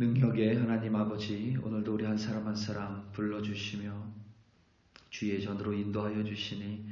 능력의 하나님 아버지, 오늘도 우리 한 사람 한 사람 불러주시며 주의 전으로 인도하여 주시니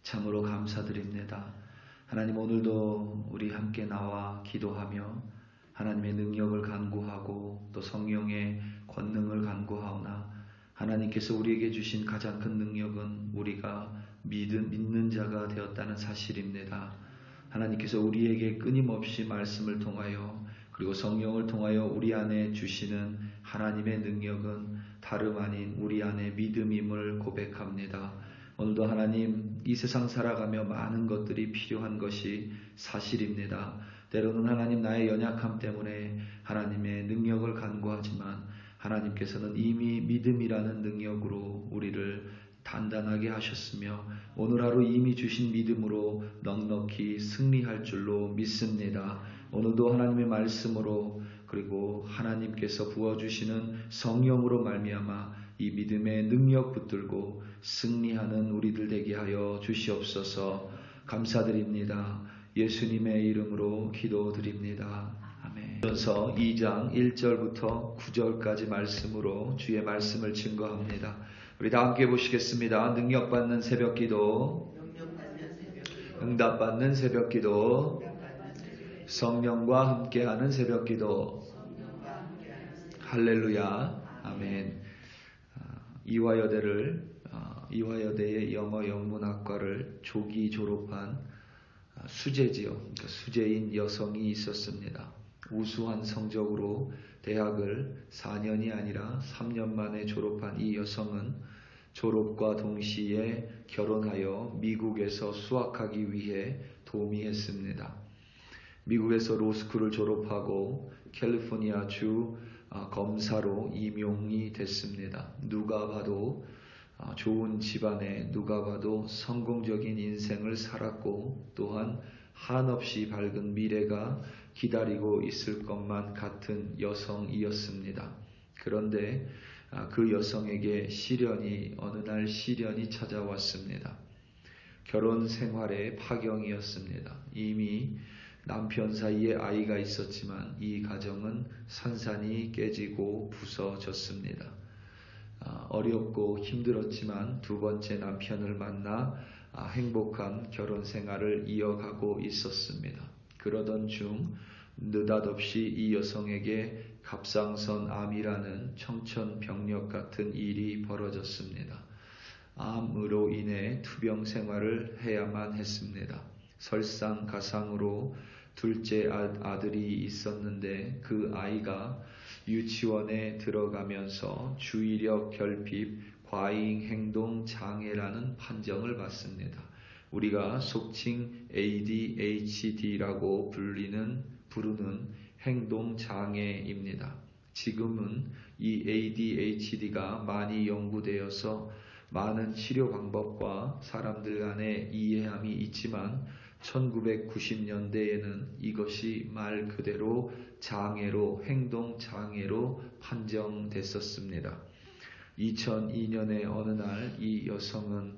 참으로 감사드립니다. 하나님, 오늘도 우리 함께 나와 기도하며 하나님의 능력을 간구하고 또 성령의 권능을 간구하오나, 하나님께서 우리에게 주신 가장 큰 능력은 우리가 믿는 자가 되었다는 사실입니다. 하나님께서 우리에게 끊임없이 말씀을 통하여 그리고 성령을 통하여 우리 안에 주시는 하나님의 능력은 다름 아닌 우리 안에 믿음임을 고백합니다. 오늘도 하나님, 이 세상 살아가며 많은 것들이 필요한 것이 사실입니다. 때로는 하나님, 나의 연약함 때문에 하나님의 능력을 간구하지만 하나님께서는 이미 믿음이라는 능력으로 우리를 단단하게 하셨으며 오늘 하루 이미 주신 믿음으로 넉넉히 승리할 줄로 믿습니다. 오늘도 하나님의 말씀으로 그리고 하나님께서 부어주시는 성령으로 말미암아 이 믿음의 능력 붙들고 승리하는 우리들 되게 하여 주시옵소서. 감사드립니다. 예수님의 이름으로 기도드립니다. 아멘. 그래서 2장 1절부터 9절까지 말씀으로 주의 말씀을 증거합니다. 우리 다 함께 보시겠습니다. 능력받는 새벽기도, 응답받는 새벽기도, 성령과 함께하는 새벽기도. 할렐루야. 아멘. 이화여대의 영어 영문학과를 조기 졸업한 수재지요. 그러니까 수재인 여성이 있었습니다. 우수한 성적으로 대학을 4년이 아니라 3년 만에 졸업한 이 여성은 졸업과 동시에 결혼하여 미국에서 수학하기 위해 도미했습니다. 미국에서 로스쿨을 졸업하고 캘리포니아주 검사로 임용이 됐습니다. 누가 봐도 좋은 집안에 누가 봐도 성공적인 인생을 살았고 또한 한없이 밝은 미래가 기다리고 있을 것만 같은 여성이었습니다. 그런데 그 여성에게 어느 날 시련이 찾아왔습니다. 결혼 생활의 파경이었습니다. 이미 남편 사이에 아이가 있었지만 이 가정은 산산이 깨지고 부서졌습니다. 어렵고 힘들었지만 두 번째 남편을 만나 행복한 결혼 생활을 이어가고 있었습니다. 그러던 중 느닷없이 이 여성에게 갑상선암이라는 청천벽력 같은 일이 벌어졌습니다. 암으로 인해 투병 생활을 해야만 했습니다. 설상가상으로 둘째 아들이 있었는데 그 아이가 유치원에 들어가면서 주의력 결핍, 과잉 행동 장애라는 판정을 받습니다. 우리가 속칭 ADHD라고 부르는 행동 장애입니다. 지금은 이 ADHD가 많이 연구되어서 많은 치료 방법과 사람들 간의 이해함이 있지만 1990년대에는 이것이 말 그대로 행동 장애로 판정됐었습니다. 2002년의 어느 날 이 여성은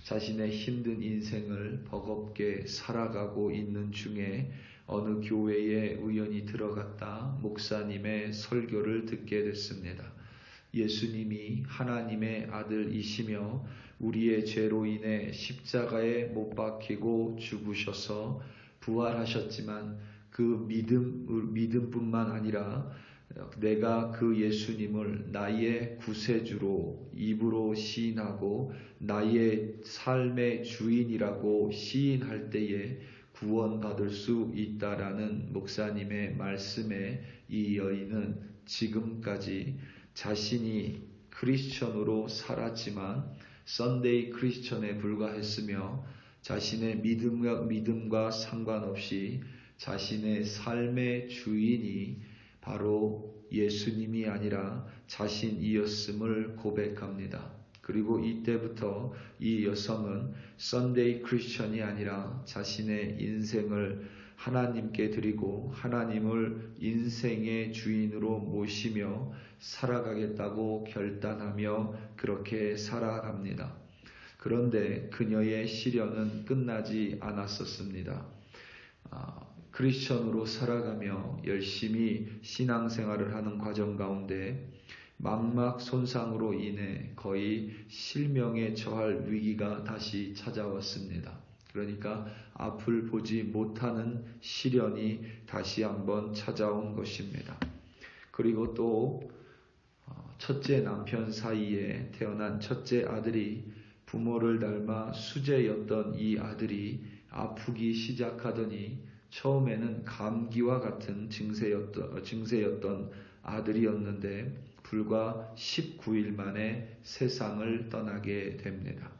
자신의 힘든 인생을 버겁게 살아가고 있는 중에 어느 교회에 우연히 들어갔다 목사님의 설교를 듣게 됐습니다. 예수님이 하나님의 아들이시며 우리의 죄로 인해 십자가에 못 박히고 죽으셔서 부활하셨지만 그 믿음뿐만 아니라 내가 그 예수님을 나의 구세주로 입으로 시인하고 나의 삶의 주인이라고 시인할 때에 구원받을 수 있다라는 목사님의 말씀에 이 여인은 지금까지 자신이 크리스천으로 살았지만 썬데이 크리스천에 불과했으며 자신의 믿음과 상관없이 자신의 삶의 주인이 바로 예수님이 아니라 자신이었음을 고백합니다. 그리고 이때부터 이 여성은 썬데이 크리스천이 아니라 자신의 인생을 하나님께 드리고 하나님을 인생의 주인으로 모시며 살아가겠다고 결단하며 그렇게 살아갑니다. 그런데 그녀의 시련은 끝나지 않았었습니다. 크리스천으로 살아가며 열심히 신앙생활을 하는 과정 가운데 망막 손상으로 인해 거의 실명에 처할 위기가 다시 찾아왔습니다. 그러니까 앞을 보지 못하는 시련이 다시 한번 찾아온 것입니다. 그리고 또 첫째 남편 사이에 태어난 첫째 아들이 부모를 닮아 수제였던 이 아들이 아프기 시작하더니 처음에는 감기와 같은 증세였던 아들이었는데 불과 19일 만에 세상을 떠나게 됩니다.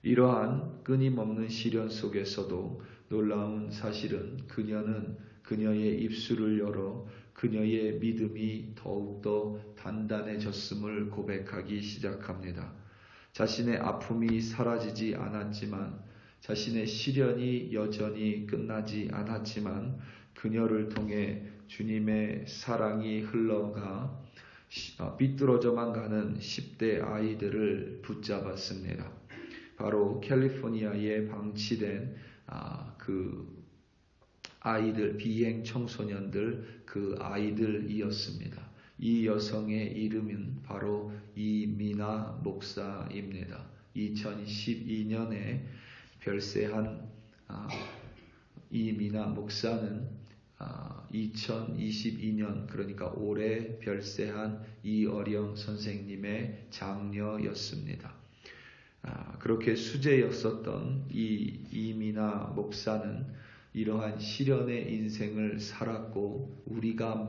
이러한 끊임없는 시련 속에서도 놀라운 사실은 그녀는 그녀의 입술을 열어 그녀의 믿음이 더욱더 단단해졌음을 고백하기 시작합니다. 자신의 아픔이 사라지지 않았지만, 자신의 시련이 여전히 끝나지 않았지만 그녀를 통해 주님의 사랑이 흘러가 삐뚤어져만 가는 10대 아이들을 붙잡았습니다. 바로 캘리포니아에 방치된 그 아이들, 비행 청소년들, 그 아이들이었습니다. 이 여성의 이름은 바로 이미나 목사입니다. 2012년에 별세한 이미나 목사는 2022년, 그러니까 올해 별세한 이어령 선생님의 장녀였습니다. 그렇게 수제였었던 이 이미나 목사는 이러한 시련의 인생을 살았고, 우리가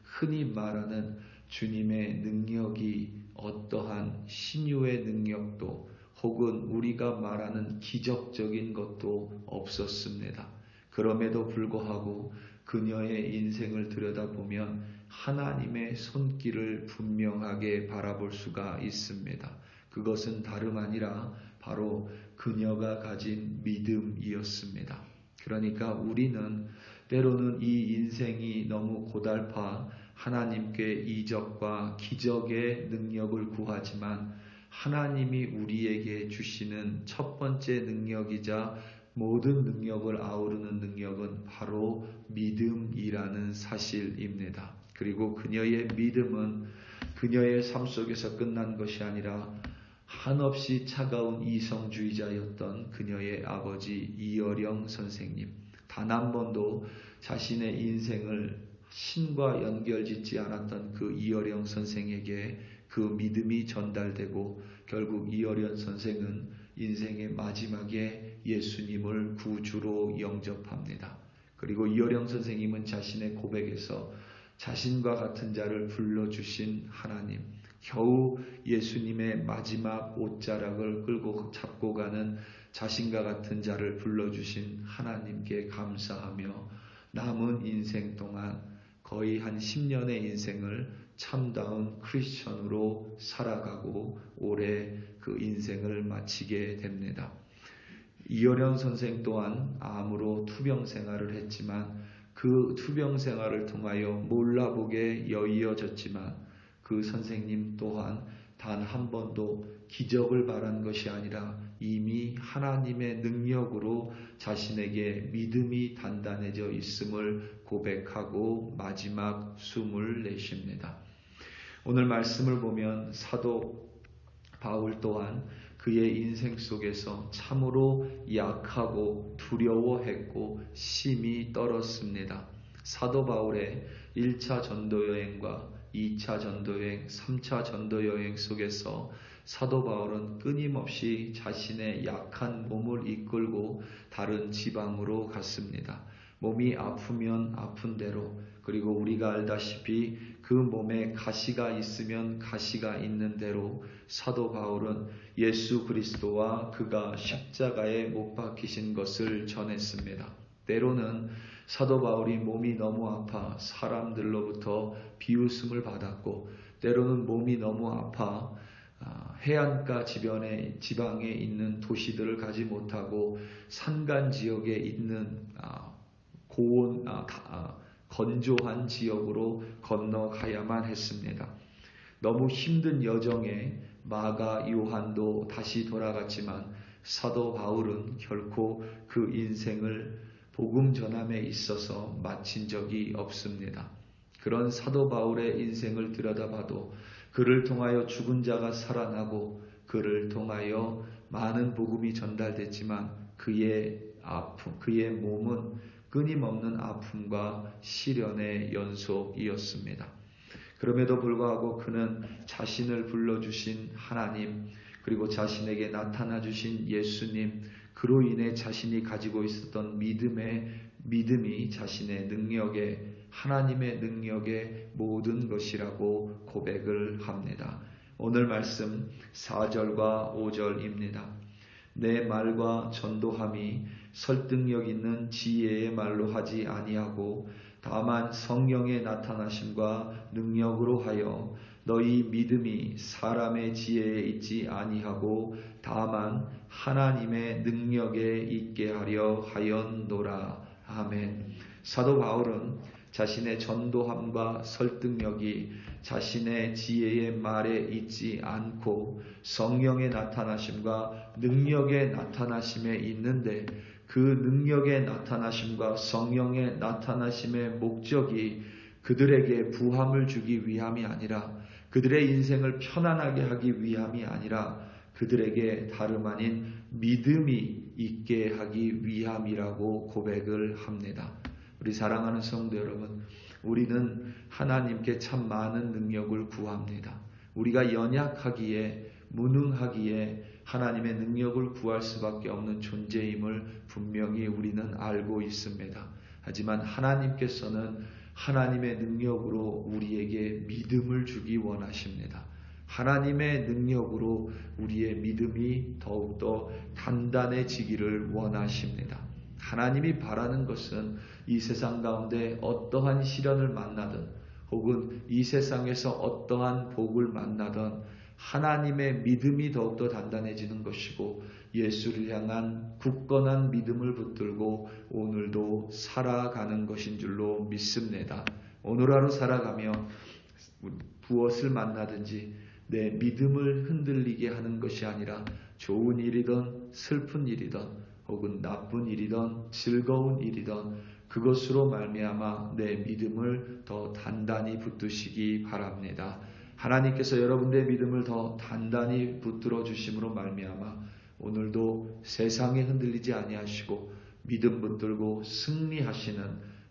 흔히 말하는 주님의 능력이 어떠한 신유의 능력도 혹은 우리가 말하는 기적적인 것도 없었습니다. 그럼에도 불구하고 그녀의 인생을 들여다보면 하나님의 손길을 분명하게 바라볼 수가 있습니다. 그것은 다름 아니라 바로 그녀가 가진 믿음이었습니다. 그러니까 우리는 때로는 이 인생이 너무 고달파 하나님께 이적과 기적의 능력을 구하지만 하나님이 우리에게 주시는 첫 번째 능력이자 모든 능력을 아우르는 능력은 바로 믿음이라는 사실입니다. 그리고 그녀의 믿음은 그녀의 삶 속에서 끝난 것이 아니라 한없이 차가운 이성주의자였던 그녀의 아버지 이어령 선생님, 단 한 번도 자신의 인생을 신과 연결짓지 않았던 그 이어령 선생에게 그 믿음이 전달되고 결국 이어령 선생은 인생의 마지막에 예수님을 구주로 영접합니다. 그리고 이어령 선생님은 자신의 고백에서 자신과 같은 자를 불러주신 하나님, 겨우 예수님의 마지막 옷자락을 끌고 잡고 가는 자신과 같은 자를 불러주신 하나님께 감사하며 남은 인생 동안 거의 한 10년의 인생을 참다운 크리스천으로 살아가고 올해 그 인생을 마치게 됩니다. 이어령 선생 또한 암으로 투병 생활을 했지만 그 투병 생활을 통하여 몰라보게 여의어졌지만 그 선생님 또한 단 한 번도 기적을 바란 것이 아니라 이미 하나님의 능력으로 자신에게 믿음이 단단해져 있음을 고백하고 마지막 숨을 내쉽니다. 오늘 말씀을 보면 사도 바울 또한 그의 인생 속에서 참으로 약하고 두려워했고 심히 떨었습니다. 사도 바울의 1차 전도여행과 2차 전도여행, 3차 전도여행 속에서 사도 바울은 끊임없이 자신의 약한 몸을 이끌고 다른 지방으로 갔습니다. 몸이 아프면 아픈 대로, 그리고 우리가 알다시피 그 몸에 가시가 있으면 가시가 있는 대로 사도 바울은 예수 그리스도와 그가 십자가에 못 박히신 것을 전했습니다. 때로는 사도 바울이 몸이 너무 아파 사람들로부터 비웃음을 받았고, 때로는 몸이 너무 아파 해안가 지방에 있는 도시들을 가지 못하고 산간 지역에 있는 건조한 지역으로 건너가야만 했습니다. 너무 힘든 여정에 마가 요한도 다시 돌아갔지만 사도 바울은 결코 그 인생을 복음 전함에 있어서 마친 적이 없습니다. 그런 사도 바울의 인생을 들여다봐도 그를 통하여 죽은 자가 살아나고 그를 통하여 많은 복음이 전달됐지만 그의 아픔, 그의 몸은 끊임없는 아픔과 시련의 연속이었습니다. 그럼에도 불구하고 그는 자신을 불러주신 하나님, 그리고 자신에게 나타나 주신 예수님, 그로 인해 자신이 가지고 있었던 믿음이 자신의 능력에, 하나님의 능력의 모든 것이라고 고백을 합니다. 오늘 말씀 4절과 5절입니다. 내 말과 전도함이 설득력 있는 지혜의 말로 하지 아니하고 다만 성령의 나타나심과 능력으로 하여 너희 믿음이 사람의 지혜에 있지 아니하고 다만 하나님의 능력에 있게 하려 하였노라. 아멘. 사도 바울은 자신의 전도함과 설득력이 자신의 지혜의 말에 있지 않고 성령의 나타나심과 능력의 나타나심에 있는데, 그 능력의 나타나심과 성령의 나타나심의 목적이 그들에게 부함을 주기 위함이 아니라, 그들의 인생을 편안하게 하기 위함이 아니라 그들에게 다름 아닌 믿음이 있게 하기 위함이라고 고백을 합니다. 우리 사랑하는 성도 여러분, 우리는 하나님께 참 많은 능력을 구합니다. 우리가 연약하기에, 무능하기에 하나님의 능력을 구할 수밖에 없는 존재임을 분명히 우리는 알고 있습니다. 하지만 하나님께서는 하나님의 능력으로 우리에게 믿음을 주기 원하십니다. 하나님의 능력으로 우리의 믿음이 더욱더 단단해지기를 원하십니다. 하나님이 바라는 것은 이 세상 가운데 어떠한 시련을 만나든 혹은 이 세상에서 어떠한 복을 만나든 하나님의 믿음이 더욱더 단단해지는 것이고, 예수를 향한 굳건한 믿음을 붙들고 오늘도 살아가는 것인 줄로 믿습니다. 오늘 하루 살아가며 무엇을 만나든지 내 믿음을 흔들리게 하는 것이 아니라 좋은 일이든 슬픈 일이든 혹은 나쁜 일이든 즐거운 일이든 그것으로 말미암아 내 믿음을 더 단단히 붙드시기 바랍니다. 하나님께서 여러분들의 믿음을 더 단단히 붙들어 주심으로 말미암아 오늘도 세상에 흔들리지 아니하시고 믿음 붙들고 승리하시는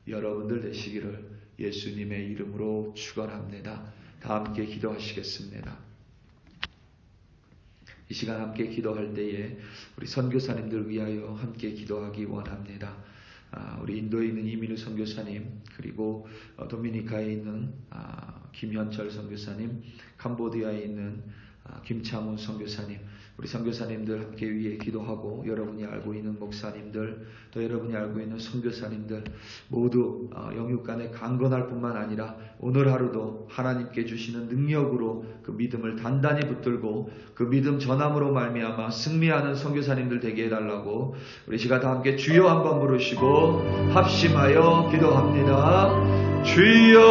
여러분들 되시기를 예수님의 이름으로 축원합니다. 다 함께 기도하시겠습니다. 이 시간 함께 기도할 때에 우리 선교사님들 위하여 함께 기도하기 원합니다. 우리 인도에 있는 이민우 선교사님, 그리고 도미니카에 있는 김현철 선교사님, 캄보디아에 있는 김창훈 선교사님, 우리 선교사님들 함께 위해 기도하고, 여러분이 알고 있는 목사님들, 또 여러분이 알고 있는 선교사님들 모두 영육간에 강건할 뿐만 아니라 오늘 하루도 하나님께 주시는 능력으로 그 믿음을 단단히 붙들고 그 믿음 전함으로 말미암아 승리하는 선교사님들 되게 해달라고 우리 시간 다 함께 주여 한번 부르시고 합심하여 기도합니다. 주여,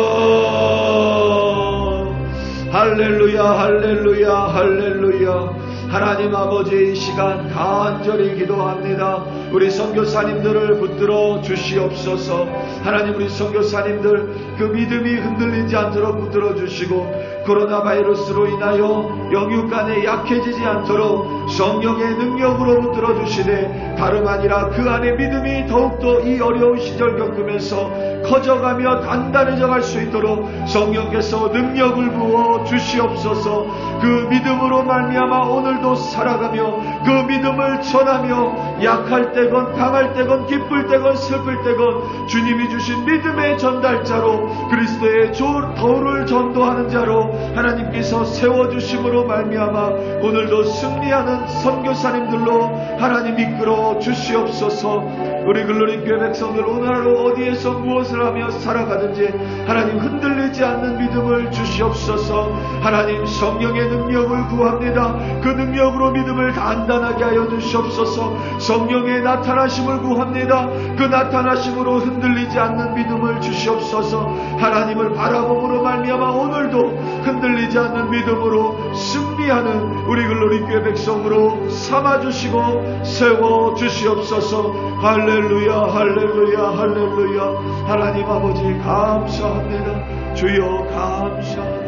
할렐루야, 할렐루야, 할렐루야. 하나님 아버지, 이 시간 간절히 기도합니다. 우리 선교사님들을 붙들어 주시옵소서. 하나님, 우리 선교사님들 그 믿음이 흔들리지 않도록 붙들어 주시고, 코로나 바이러스로 인하여 영육간에 약해지지 않도록 성령의 능력으로 붙들어 주시되, 다름 아니라 그 안에 믿음이 더욱더 이 어려운 시절 겪으면서 커져가며 단단해져 갈 수 있도록 성령께서 능력을 부어 주시옵소서. 그 믿음으로 말미암아 오늘도 살아가며 그 믿음을 전하며 약할 때건 강할 때건 기쁠 때건 슬플 때건 주님이 주신 믿음의 전달자로, 그리스도의 도를 전도하는 자로 하나님께서 세워주심으로 말미암아 오늘도 승리하는 선교사님들로 하나님 이끌어 주시옵소서. 우리 글로리 교회 백성들 오늘 하루 어디에서 무엇을 하며 살아가든지 하나님 흔들리지 않는 믿음을 주시옵소서. 하나님, 성령의 능력을 구합니다. 그 능력으로 믿음을 단단하게 하여 주시옵소서. 성령의 나타나심을 구합니다. 그 나타나심으로 흔들리지 않는 믿음을 주시옵소서. 하나님을 바라봄으로 말미암아 오늘도 흔들리지 않는 믿음으로 승리하는 우리 글로리 교회 백성으로 삼아주시고 세워주시옵소서. 할렐루야. 할렐루야 할렐루야 할렐루야. 하나님 아버지 감사합니다. 주여 감사합니다.